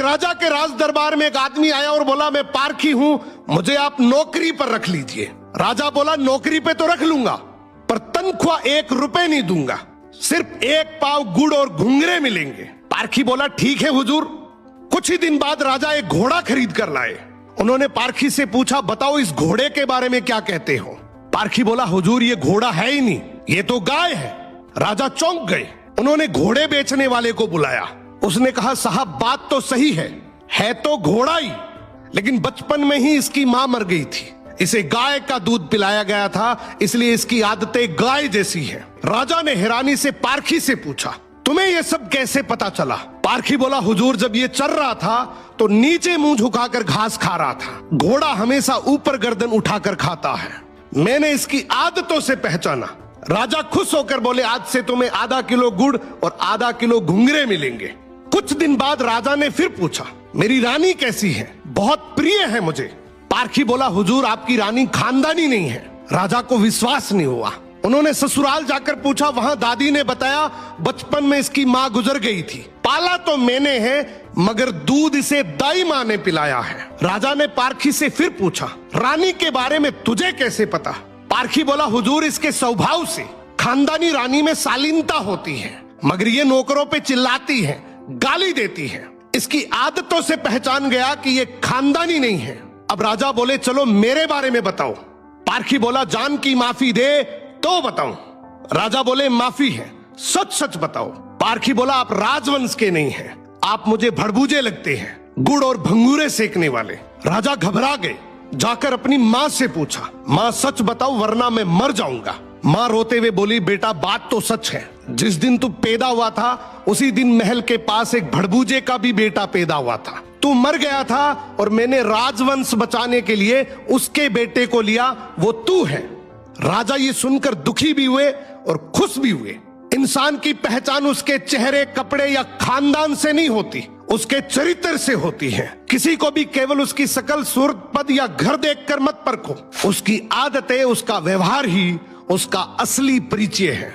राजा के राज दरबार में एक आदमी आया और बोला, मैं पारखी हूं, मुझे आप नौकरी पर रख लीजिए। राजा बोला, नौकरी पे तो रख लूंगा, पर तनख्वाह 1 रुपए नहीं दूंगा, सिर्फ 1 पाव गुड़ और घुंघरे मिलेंगे। पारखी बोला, ठीक है हुजूर। कुछ ही दिन बाद राजा एक घोड़ा खरीद कर लाए। उन्होंने पारखी से पूछा, बताओ इस घोड़े के बारे में क्या कहते हो। पारखी बोला, हुजूर ये घोड़ा है ही नहीं, ये तो गाय है। राजा चौंक गए। उन्होंने घोड़े बेचने वाले को बुलाया। उसने कहा, साहब बात तो सही है तो घोड़ा ही, लेकिन बचपन में ही इसकी मां मर गई थी, इसे गाय का दूध पिलाया गया था, इसलिए इसकी आदतें गाय जैसी हैं। राजा ने हैरानी से पारखी से पूछा, तुम्हें यह सब कैसे पता चला। पारखी बोला, हुजूर जब ये चल रहा था तो नीचे मुंह झुकाकर घास खा रहा था, घोड़ा हमेशा ऊपर गर्दन उठाकर खाता है, मैंने इसकी आदतों से पहचाना। राजा खुश होकर बोले, आज से तुम्हें आधा किलो गुड़ और आधा किलो घुंघरे मिलेंगे। कुछ दिन बाद राजा ने फिर पूछा, मेरी रानी कैसी है, बहुत प्रिय है मुझे। पारखी बोला, हुजूर आपकी रानी खानदानी नहीं है। राजा को विश्वास नहीं हुआ। उन्होंने ससुराल जाकर पूछा, वहां दादी ने बताया, बचपन में इसकी मां गुजर गई थी, पाला तो मैंने है, मगर दूध इसे दाई मां ने पिलाया है। राजा ने पारखी से फिर पूछा, रानी के बारे में तुझे कैसे पता। पारखी बोला, हुजूर इसके स्वभाव से खानदानी रानी में शालीनता होती है, मगर ये नौकरों पे चिल्लाती है, गाली देती है, इसकी आदतों से पहचान गया कि ये खानदानी नहीं है। अब राजा बोले, चलो मेरे बारे में बताओ। पारखी बोला, जान की माफी दे तो बताऊं। राजा बोले, माफी है, सच सच बताओ। पारखी बोला, आप राजवंश के नहीं हैं, आप मुझे भड़बूजे लगते हैं, गुड़ और भंगूरे सेकने वाले। राजा घबरा गए। जाकर अपनी माँ से पूछा, माँ सच बताओ वरना मैं मर जाऊंगा। माँ रोते हुए बोली, बेटा बात तो सच है, जिस दिन तू पैदा हुआ था उसी दिन महल के पास एक भड़बूजे का भी बेटा पैदा हुआ था, तू मर गया था और मैंने राजवंश बचाने के लिए उसके बेटे को लिया, वो तू है। राजा ये सुनकर दुखी भी हुए और खुश भी हुए। इंसान की पहचान उसके चेहरे, कपड़े या खानदान से नहीं होती, उसके चरित्र से होती है। किसी को भी केवल उसकी शकल, सूरत, पद या घर देखकर मत परखो, उसकी आदतें, उसका व्यवहार ही उसका असली परिचय है।